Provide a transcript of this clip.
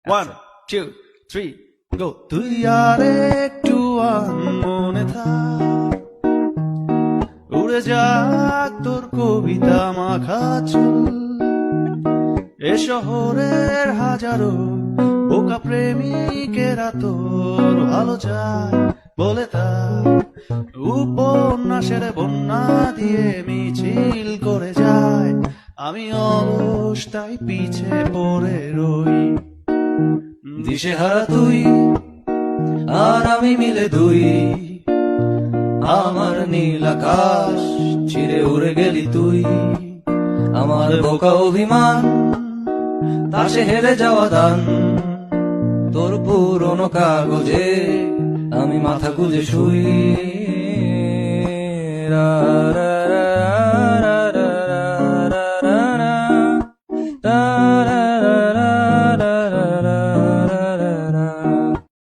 1 2 3 গো। তুই আর একটু মনে থাক, উড়ে যাক তোর কবিতা মাখা চুল। এ শহরের হাজারো বোকা প্রেমিকেরা তোর ভালো চায় বলে তার উপন্যাসের বন্যা দিয়ে মিছিল করে যায়। আমি অলস তাই পিছে পড়ে রই, দিশেহারা তুই আর আমি মিলে দুই। আমার নীল আকাশ ছিঁড়ে উড়ে গেলি তুই, আমার বোকা অভিমান তাসে হেরে যাওয়া দান। তোর পুরনো কাগজে আমি মাথা গুজে শুই। রা রা রা